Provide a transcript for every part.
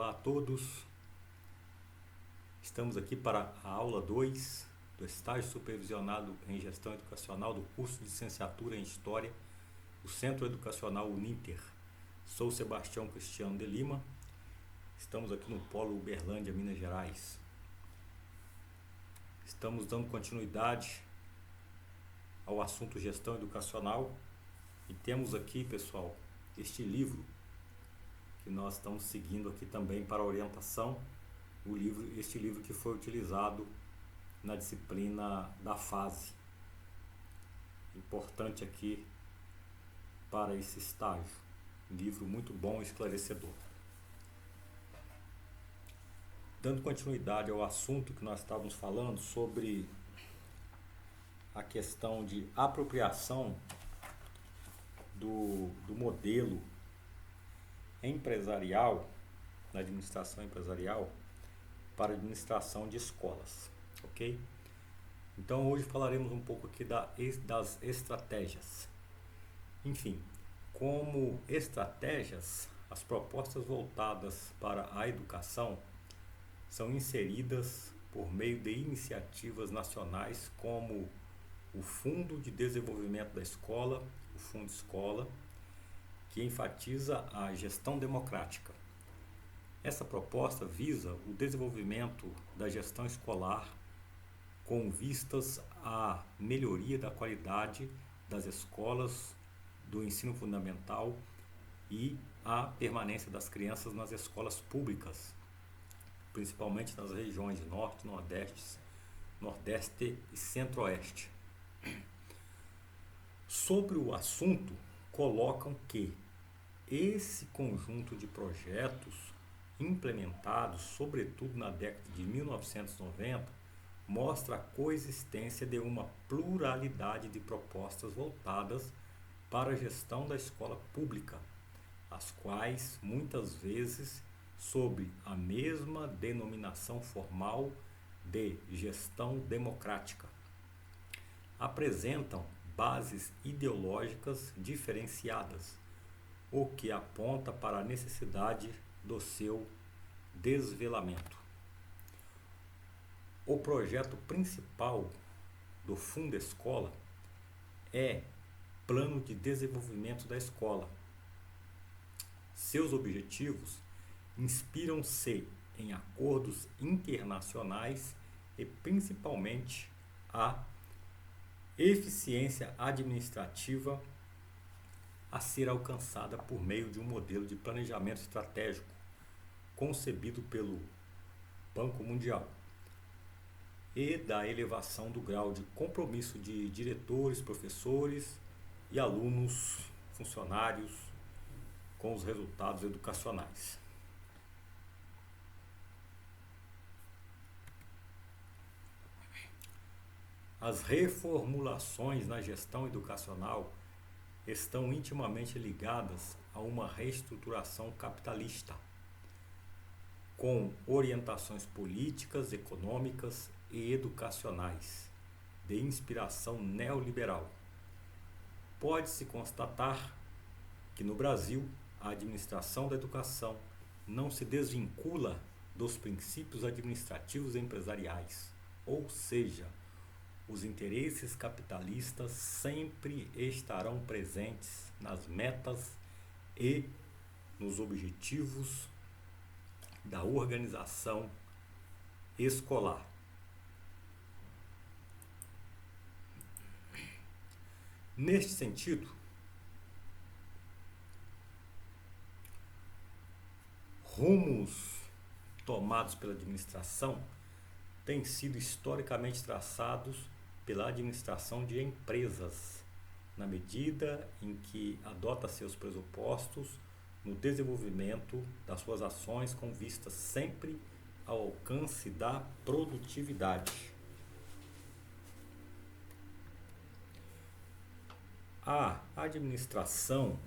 Olá a todos, estamos aqui para a aula 2 do estágio supervisionado em gestão educacional do curso de licenciatura em História do Centro Educacional Uninter. Sou Sebastião Cristiano de Lima, estamos aqui no Polo Uberlândia, Minas Gerais. Estamos dando continuidade ao assunto gestão educacional e temos aqui, pessoal, este livro que nós estamos seguindo aqui também para orientação, este livro que foi utilizado na disciplina da fase, importante aqui para esse estágio, um livro muito bom e esclarecedor. Dando continuidade ao assunto que nós estávamos falando sobre a questão de apropriação do modelo empresarial, na administração empresarial, para a administração de escolas, ok? Então hoje falaremos um pouco aqui das estratégias. Enfim, como estratégias, as propostas voltadas para a educação são inseridas por meio de iniciativas nacionais como o Fundo de Desenvolvimento da Escola, o Fundo Escola, que enfatiza a gestão democrática. Essa proposta visa o desenvolvimento da gestão escolar com vistas à melhoria da qualidade das escolas do ensino fundamental e à permanência das crianças nas escolas públicas, principalmente nas regiões Norte, Nordeste e Centro-Oeste. Sobre o assunto, colocam que esse conjunto de projetos implementados, sobretudo na década de 1990, mostra a coexistência de uma pluralidade de propostas voltadas para a gestão da escola pública, as quais muitas vezes sob a mesma denominação formal de gestão democrática, apresentam bases ideológicas diferenciadas, o que aponta para a necessidade do seu desvelamento. O projeto principal do Fundo Escola é Plano de Desenvolvimento da Escola. Seus objetivos inspiram-se em acordos internacionais e principalmente a eficiência administrativa a ser alcançada por meio de um modelo de planejamento estratégico concebido pelo Banco Mundial e da elevação do grau de compromisso de diretores, professores e alunos, funcionários com os resultados educacionais. As reformulações na gestão educacional estão intimamente ligadas a uma reestruturação capitalista, com orientações políticas, econômicas e educacionais, de inspiração neoliberal. Pode-se constatar que no Brasil a administração da educação não se desvincula dos princípios administrativos e empresariais, ou seja, os interesses capitalistas sempre estarão presentes nas metas e nos objetivos da organização escolar. Neste sentido, rumos tomados pela administração têm sido historicamente traçados pela administração de empresas, na medida em que adota seus pressupostos no desenvolvimento das suas ações com vista sempre ao alcance da produtividade. A administração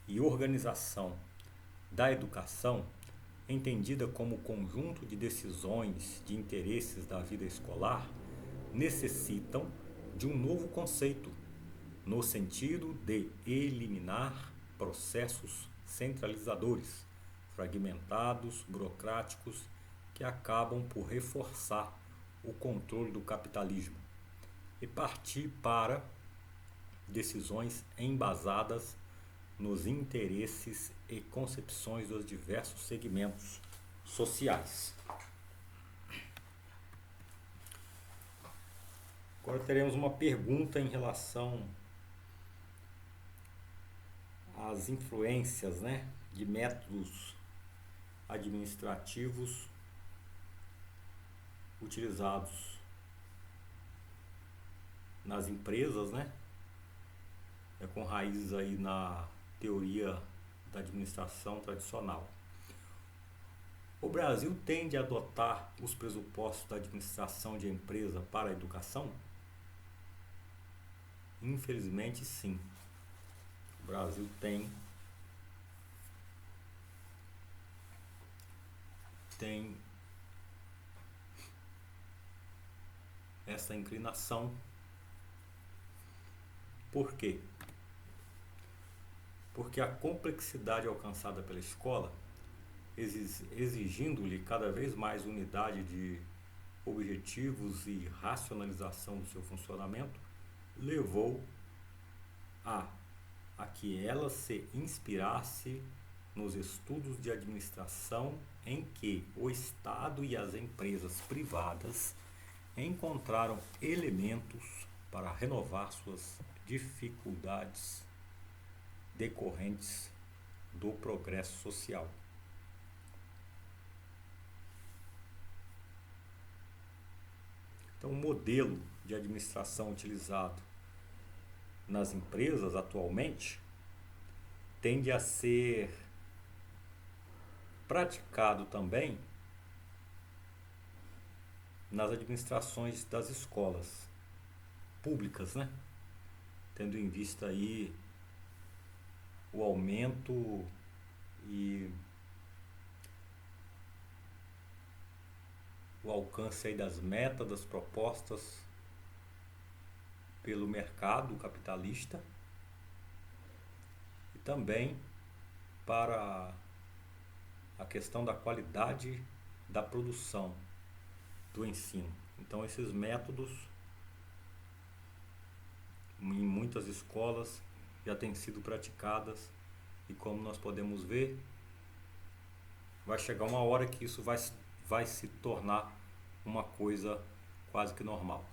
e organização da educação, entendida como conjunto de decisões de interesses da vida escolar, necessitam de um novo conceito, no sentido de eliminar processos centralizadores, fragmentados, burocráticos, que acabam por reforçar o controle do capitalismo e partir para decisões embasadas nos interesses e concepções dos diversos segmentos sociais. Agora teremos uma pergunta em relação às influências, de métodos administrativos utilizados nas empresas, com raízes aí na teoria da administração tradicional. O Brasil tende a adotar os pressupostos da administração de empresa para a educação? Infelizmente, sim. O Brasil tem essa inclinação. Por quê? Porque a complexidade alcançada pela escola, exigindo-lhe cada vez mais unidade de objetivos e racionalização do seu funcionamento, levou a que ela se inspirasse nos estudos de administração em que o Estado e as empresas privadas encontraram elementos para renovar suas dificuldades decorrentes do progresso social. Então, o modelo de administração utilizado nas empresas atualmente tende a ser praticado também nas administrações das escolas públicas, tendo em vista aí o aumento e o alcance aí das metas, das propostas pelo mercado capitalista e também para a questão da qualidade da produção do ensino. Então, esses métodos em muitas escolas já têm sido praticadas e, como nós podemos ver, vai chegar uma hora que isso vai se tornar uma coisa quase que normal.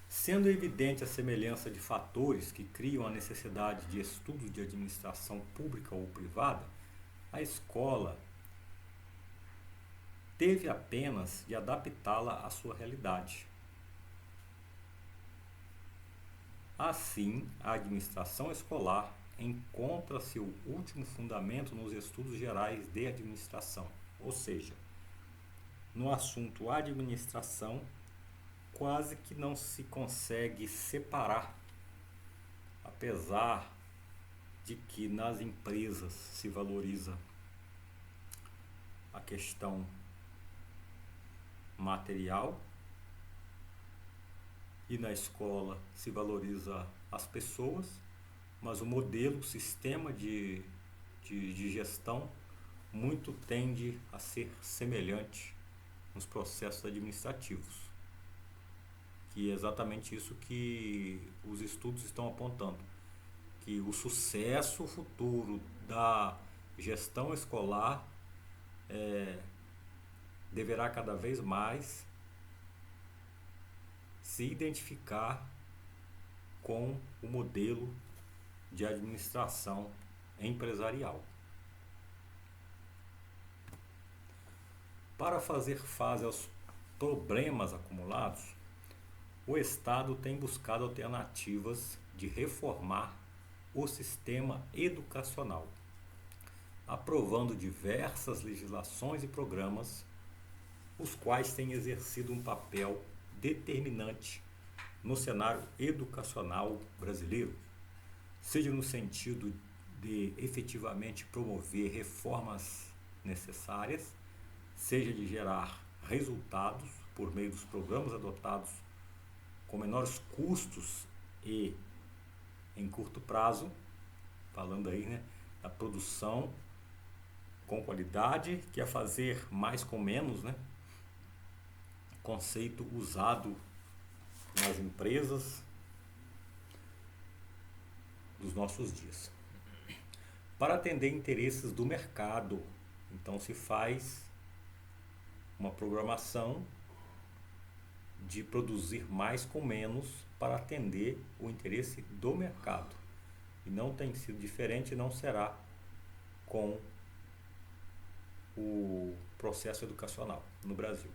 Sendo evidente a semelhança de fatores que criam a necessidade de estudos de administração pública ou privada, a escola teve apenas de adaptá-la à sua realidade. Assim, a administração escolar encontra seu último fundamento nos estudos gerais de administração, ou seja, no assunto administração, quase que não se consegue separar, apesar de que nas empresas se valoriza a questão material e na escola se valoriza as pessoas, mas o modelo, o sistema de gestão muito tende a ser semelhante nos processos administrativos, que é exatamente isso que os estudos estão apontando, que o sucesso futuro da gestão escolar deverá cada vez mais se identificar com o modelo de administração empresarial. Para fazer face aos problemas acumulados, o Estado tem buscado alternativas de reformar o sistema educacional, aprovando diversas legislações e programas, os quais têm exercido um papel determinante no cenário educacional brasileiro, seja no sentido de efetivamente promover reformas necessárias, seja de gerar resultados por meio dos programas adotados com menores custos e em curto prazo, falando aí da produção com qualidade, que é fazer mais com menos, né? Conceito usado nas empresas dos nossos dias. Para atender interesses do mercado, então se faz uma programação de produzir mais com menos para atender o interesse do mercado. E não tem sido diferente, não será com o processo educacional no Brasil.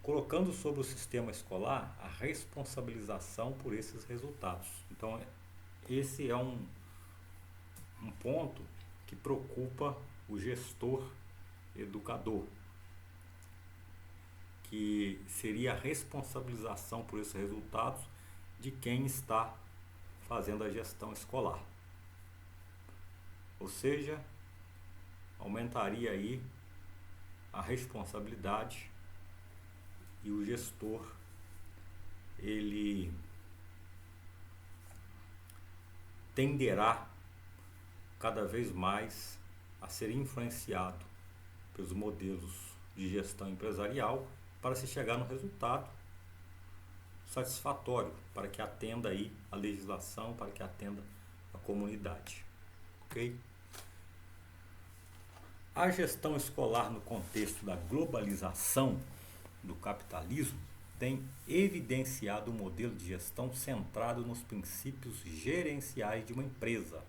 Colocando sobre o sistema escolar a responsabilização por esses resultados. Então, esse é um ponto que preocupa o gestor educador, que seria a responsabilização por esses resultados de quem está fazendo a gestão escolar. Ou seja, aumentaria aí a responsabilidade e o gestor, ele tenderá cada vez mais a ser influenciado pelos modelos de gestão empresarial para se chegar no resultado satisfatório, para que atenda aí a legislação, para que atenda a comunidade. Ok? A gestão escolar no contexto da globalização do capitalismo tem evidenciado um modelo de gestão centrado nos princípios gerenciais de uma empresa,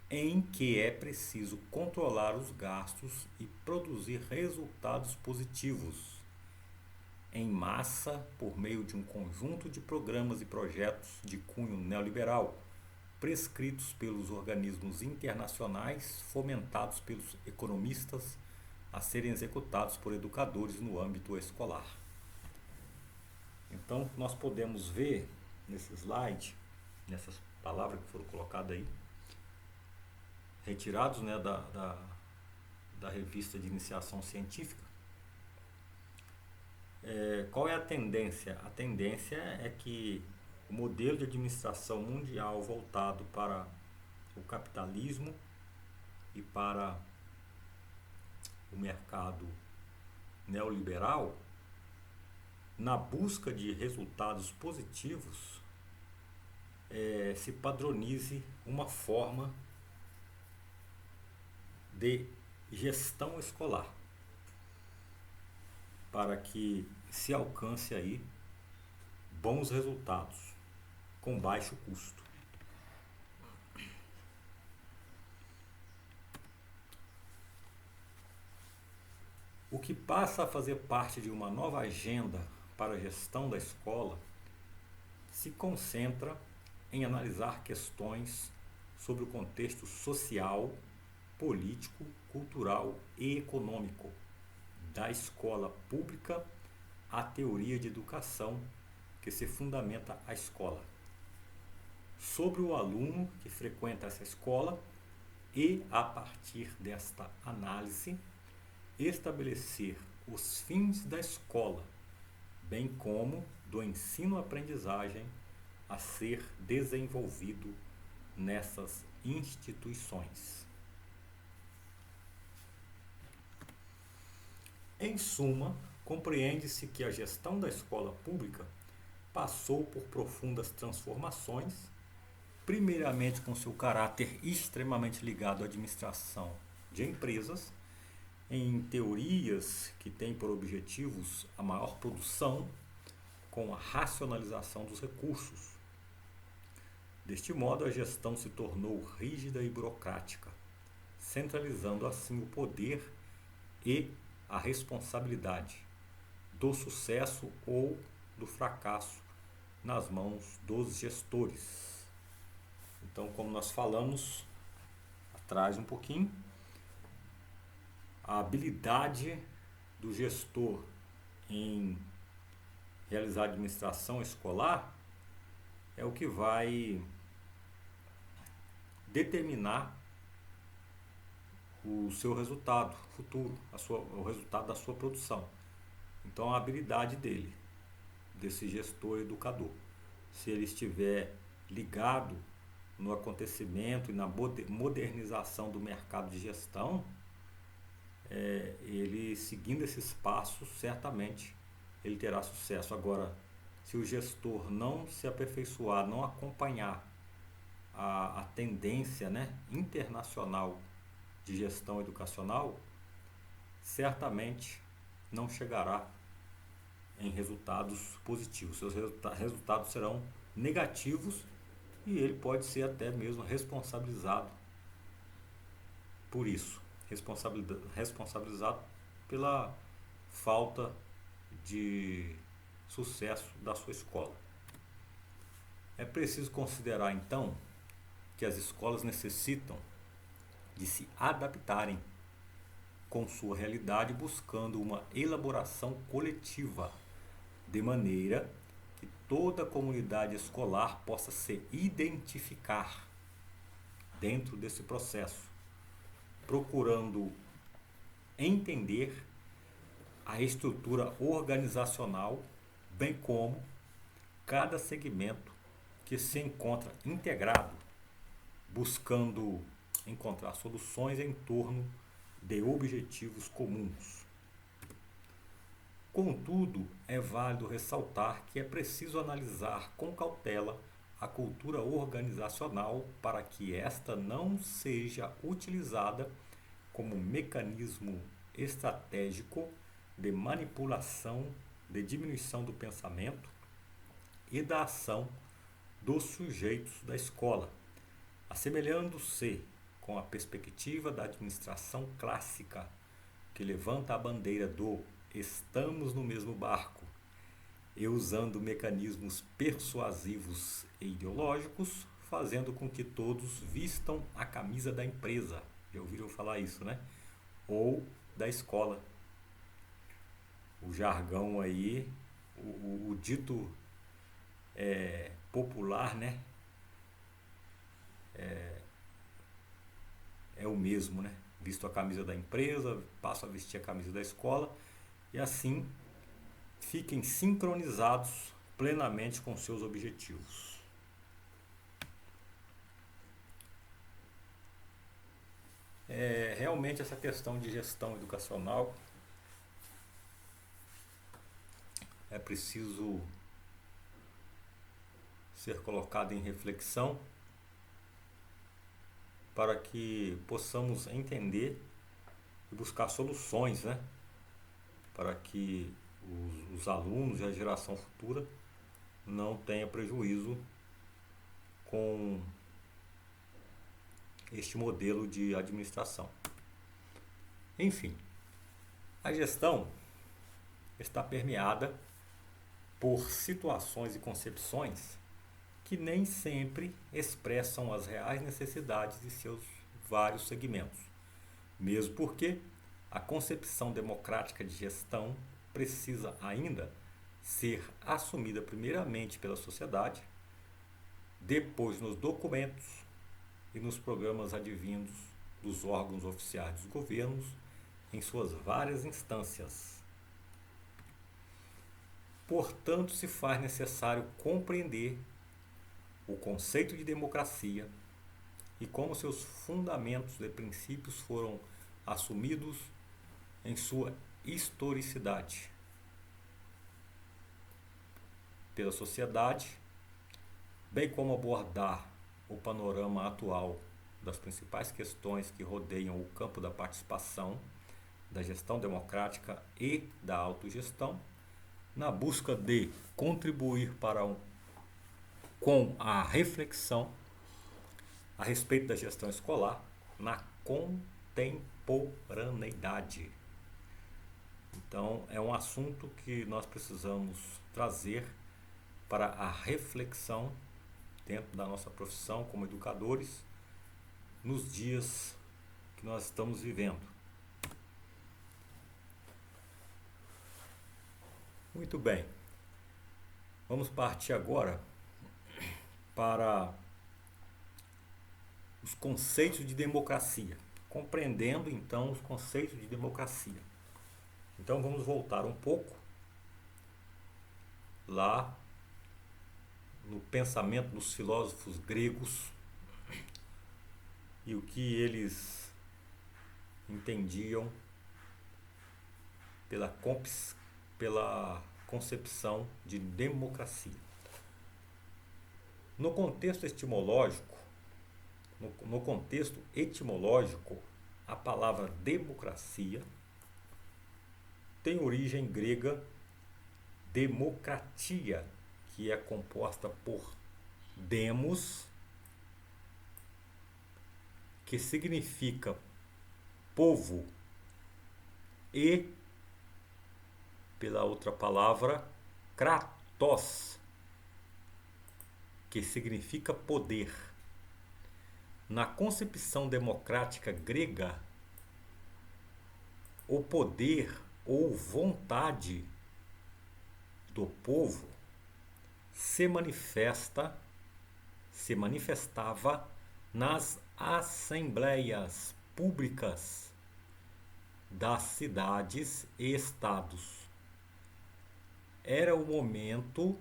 em que é preciso controlar os gastos e produzir resultados positivos em massa por meio de um conjunto de programas e projetos de cunho neoliberal, prescritos pelos organismos internacionais, fomentados pelos economistas, a serem executados por educadores no âmbito escolar. Então, nós podemos ver nesse slide, nessas palavras que foram colocadas aí, retirados, né, da revista de iniciação científica. Qual é a tendência? A tendência é que o modelo de administração mundial voltado para o capitalismo e para o mercado neoliberal, na busca de resultados positivos, se padronize uma forma de gestão escolar, para que se alcance aí bons resultados com baixo custo. O que passa a fazer parte de uma nova agenda para a gestão da escola se concentra em analisar questões sobre o contexto social, político, cultural e econômico da escola pública, a teoria de educação que se fundamenta a escola, sobre o aluno que frequenta essa escola e, a partir desta análise, estabelecer os fins da escola, bem como do ensino-aprendizagem a ser desenvolvido nessas instituições. Em suma, compreende-se que a gestão da escola pública passou por profundas transformações, primeiramente com seu caráter extremamente ligado à administração de empresas, em teorias que têm por objetivos a maior produção com a racionalização dos recursos. Deste modo, a gestão se tornou rígida e burocrática, centralizando assim o poder e a responsabilidade do sucesso ou do fracasso nas mãos dos gestores. Então, como nós falamos atrás um pouquinho, a habilidade do gestor em realizar a administração escolar é o que vai determinar o seu resultado futuro, o resultado da sua produção. Então, a habilidade desse gestor educador, se ele estiver ligado no acontecimento e na modernização do mercado de gestão, ele seguindo esses passos, certamente ele terá sucesso. Agora, se o gestor não se aperfeiçoar, não acompanhar a tendência, né, internacional de gestão educacional, certamente não chegará em resultados positivos. Seus resultados serão negativos e ele pode ser até mesmo responsabilizado por isso, responsabilizado pela falta de sucesso da sua escola. É preciso considerar então que as escolas necessitam de se adaptarem com sua realidade, buscando uma elaboração coletiva, de maneira que toda a comunidade escolar possa se identificar dentro desse processo, procurando entender a estrutura organizacional, bem como cada segmento que se encontra integrado, buscando encontrar soluções em torno de objetivos comuns. Contudo, é válido ressaltar que é preciso analisar com cautela a cultura organizacional para que esta não seja utilizada como mecanismo estratégico de manipulação, de diminuição do pensamento e da ação dos sujeitos da escola, assemelhando-se com a perspectiva da administração clássica, que levanta a bandeira do "estamos no mesmo barco", e usando mecanismos persuasivos e ideológicos, fazendo com que todos vistam a camisa da empresa. Já ouviram falar isso, né? Ou da escola. O jargão aí, o dito popular, né? É o mesmo, né? Visto a camisa da empresa, passo a vestir a camisa da escola, e assim fiquem sincronizados plenamente com seus objetivos. Realmente essa questão de gestão educacional é preciso ser colocada em reflexão para que possamos entender e buscar soluções, né? Para que os alunos e a geração futura não tenha prejuízo com este modelo de administração. Enfim, a gestão está permeada por situações e concepções que nem sempre expressam as reais necessidades de seus vários segmentos, mesmo porque a concepção democrática de gestão precisa ainda ser assumida primeiramente pela sociedade, depois nos documentos e nos programas advindos dos órgãos oficiais dos governos em suas várias instâncias. Portanto, se faz necessário compreender o conceito de democracia e como seus fundamentos e princípios foram assumidos em sua historicidade pela sociedade, bem como abordar o panorama atual das principais questões que rodeiam o campo da participação, da gestão democrática e da autogestão, na busca de contribuir com a reflexão a respeito da gestão escolar na contemporaneidade. Então, é um assunto que nós precisamos trazer para a reflexão dentro da nossa profissão como educadores nos dias que nós estamos vivendo. Muito bem, vamos partir agora para os conceitos de democracia, compreendendo então os conceitos de democracia. Então vamos voltar um pouco lá no pensamento dos filósofos gregos e o que eles entendiam pela concepção de democracia. No contexto etimológico, no contexto etimológico, a palavra democracia tem origem grega democratia, que é composta por demos, que significa povo, e pela outra palavra kratos, que significa poder. Na concepção democrática grega, o poder ou vontade do povo se manifestava nas assembleias públicas das cidades e estados. Era o momento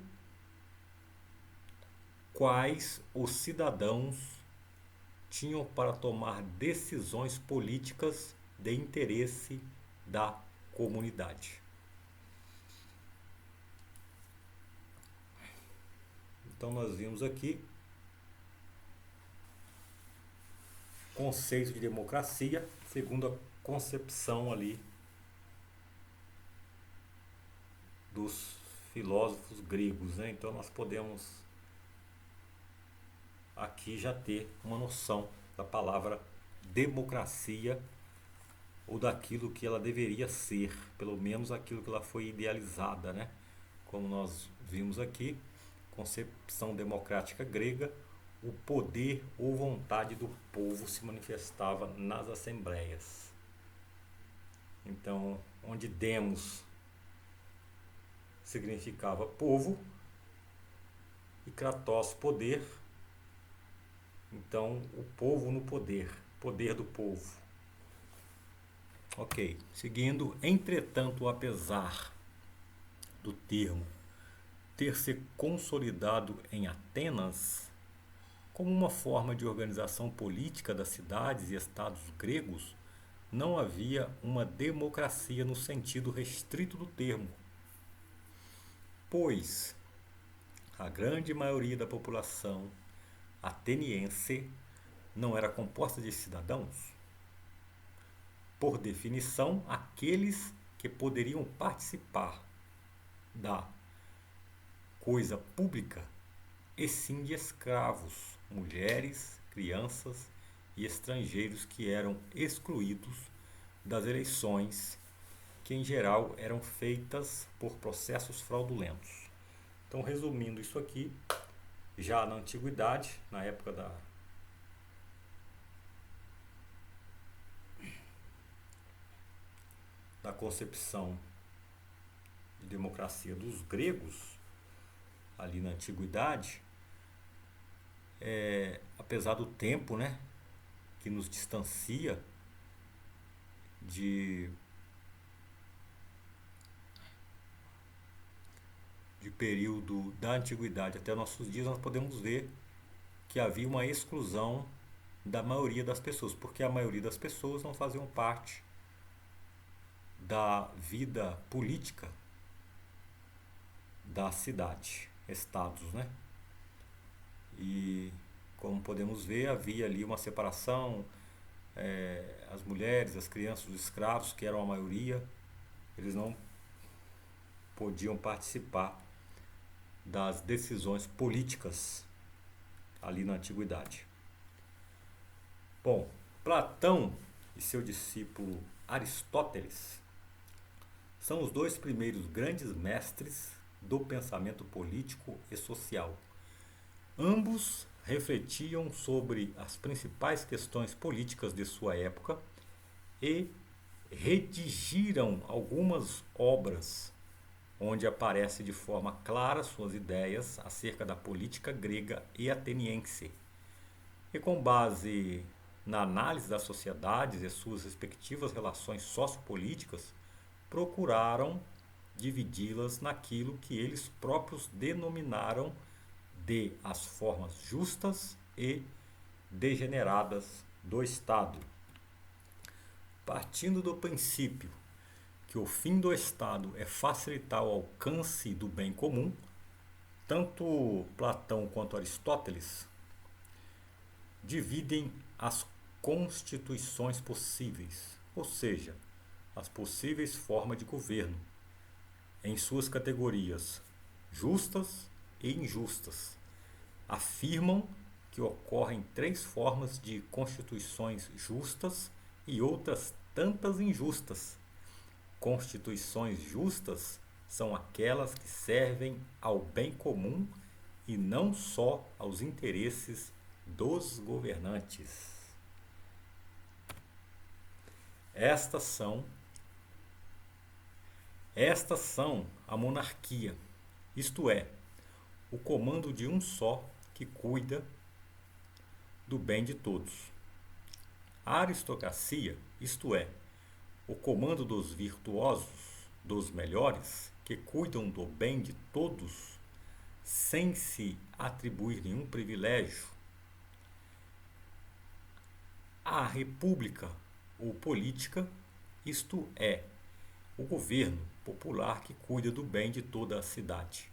quais os cidadãos tinham para tomar decisões políticas de interesse da comunidade. Então nós vimos aqui conceito de democracia segundo a concepção ali dos filósofos gregos, né? Então nós podemos aqui já ter uma noção da palavra democracia ou daquilo que ela deveria ser, pelo menos aquilo que ela foi idealizada, né? Como nós vimos aqui, concepção democrática grega, o poder ou vontade do povo se manifestava nas assembleias. Então, onde demos significava povo e kratos poder, então o povo no poder, poder do povo. Ok, seguindo, entretanto, apesar do termo ter se consolidado em Atenas como uma forma de organização política das cidades e estados gregos, não havia uma democracia no sentido restrito do termo, pois a grande maioria da população ateniense não era composta de cidadãos. Por definição, aqueles que poderiam participar da coisa pública, e sim de escravos, mulheres, crianças e estrangeiros que eram excluídos das eleições, que em geral eram feitas por processos fraudulentos. Então, resumindo isso aqui, já na antiguidade, na época da concepção de democracia dos gregos, ali na antiguidade, apesar do tempo, né, que nos distancia de período da antiguidade até nossos dias, nós podemos ver que havia uma exclusão da maioria das pessoas, porque a maioria das pessoas não faziam parte da vida política da cidade, estados, né? E como podemos ver, havia ali uma separação, as mulheres, as crianças, os escravos, que eram a maioria, eles não podiam participar das decisões políticas ali na antiguidade. Bom, Platão e seu discípulo Aristóteles são os dois primeiros grandes mestres do pensamento político e social. Ambos refletiam sobre as principais questões políticas de sua época e redigiram algumas obras onde aparece de forma clara suas ideias acerca da política grega e ateniense. E com base na análise das sociedades e suas respectivas relações sociopolíticas, procuraram dividi-las naquilo que eles próprios denominaram de as formas justas e degeneradas do Estado. Partindo do princípio que o fim do Estado é facilitar o alcance do bem comum, tanto Platão quanto Aristóteles dividem as constituições possíveis, ou seja, as possíveis formas de governo, em suas categorias justas e injustas. Afirmam que ocorrem três formas de constituições justas e outras tantas injustas. Constituições justas são aquelas que servem ao bem comum e não só aos interesses dos governantes. Estas são a monarquia, isto é, o comando de um só que cuida do bem de todos. A aristocracia, isto é, o comando dos virtuosos, dos melhores, que cuidam do bem de todos, sem se atribuir nenhum privilégio. A república ou política, isto é, o governo popular que cuida do bem de toda a cidade.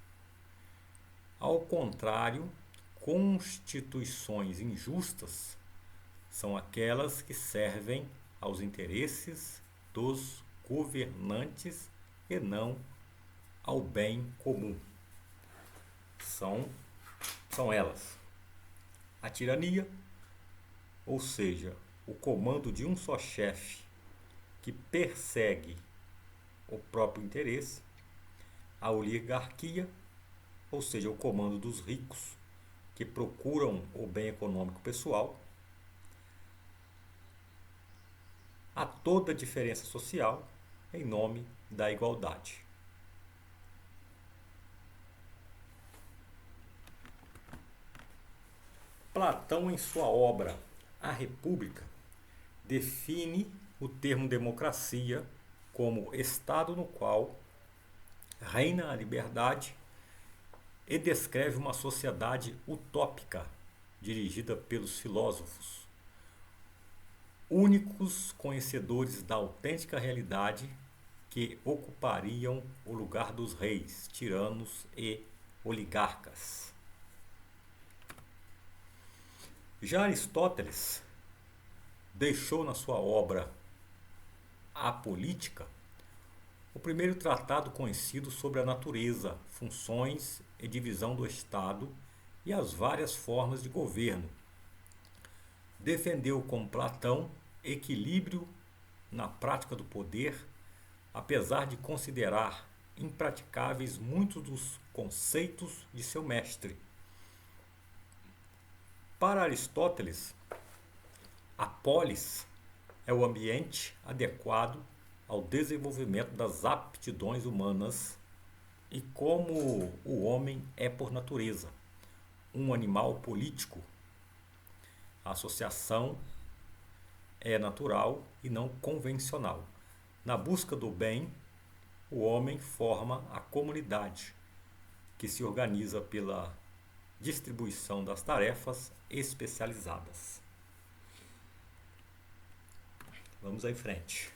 Ao contrário, constituições injustas são aquelas que servem aos interesses dos governantes e não ao bem comum. São elas: a tirania, ou seja, o comando de um só chefe que persegue o próprio interesse; a oligarquia, ou seja, o comando dos ricos que procuram o bem econômico pessoal; a toda diferença social em nome da igualdade. Platão, em sua obra A República, define o termo democracia como estado no qual reina a liberdade e descreve uma sociedade utópica dirigida pelos filósofos, únicos conhecedores da autêntica realidade, que ocupariam o lugar dos reis, tiranos e oligarcas. Já Aristóteles deixou na sua obra A Política o primeiro tratado conhecido sobre a natureza, funções e divisão do Estado e as várias formas de governo. Defendeu, como Platão, equilíbrio na prática do poder, apesar de considerar impraticáveis muitos dos conceitos de seu mestre. Para Aristóteles, a polis é o ambiente adequado ao desenvolvimento das aptidões humanas e como o homem é por natureza um animal político, a associação é natural e não convencional. Na busca do bem, o homem forma a comunidade, que se organiza pela distribuição das tarefas especializadas. Vamos em frente.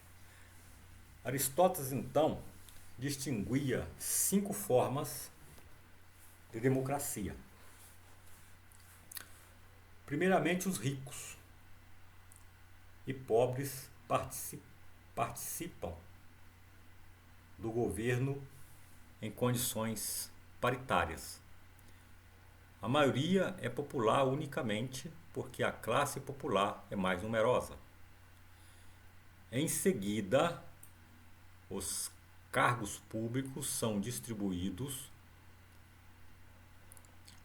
Aristóteles, então, distinguia 5 formas de democracia. Primeiramente, os ricos e pobres participam do governo em condições paritárias. A maioria é popular unicamente porque a classe popular é mais numerosa. Em seguida, os cargos públicos são distribuídos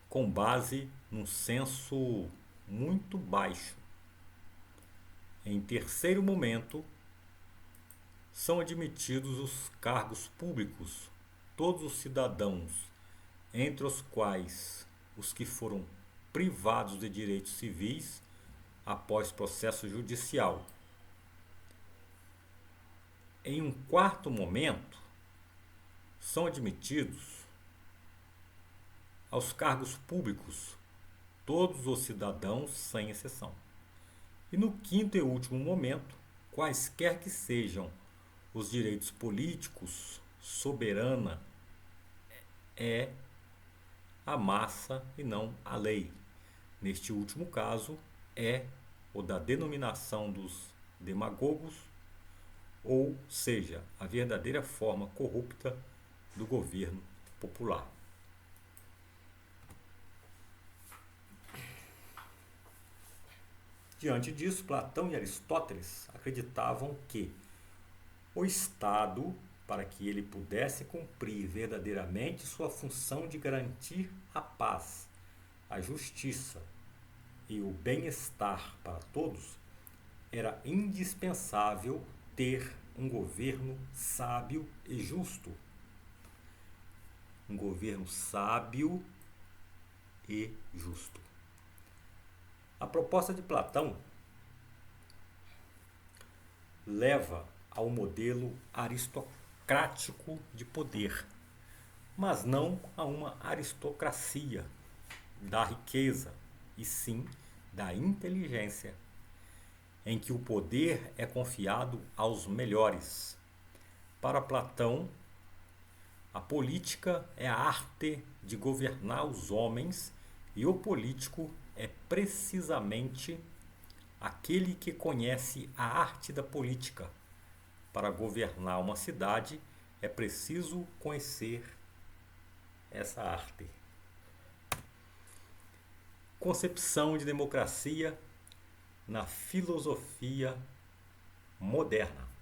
com base num censo muito baixo. Em terceiro momento, são admitidos os cargos públicos todos os cidadãos, entre os quais os que foram privados de direitos civis após processo judicial. Em um quarto momento, são admitidos aos cargos públicos todos os cidadãos, sem exceção. E no quinto e último momento, quaisquer que sejam os direitos políticos, soberana é a massa e não a lei. Neste último caso, é o da denominação dos demagogos, ou seja, a verdadeira forma corrupta do governo popular. Diante disso, Platão e Aristóteles acreditavam que o Estado, para que ele pudesse cumprir verdadeiramente sua função de garantir a paz, a justiça e o bem-estar para todos, era indispensável ter um governo sábio e justo. Um governo sábio e justo. A proposta de Platão leva ao modelo aristocrático de poder, mas não a uma aristocracia da riqueza, e sim da inteligência, em que o poder é confiado aos melhores. Para Platão, a política é a arte de governar os homens e o político é precisamente aquele que conhece a arte da política. Para governar uma cidade é preciso conhecer essa arte. Concepção de democracia na filosofia moderna.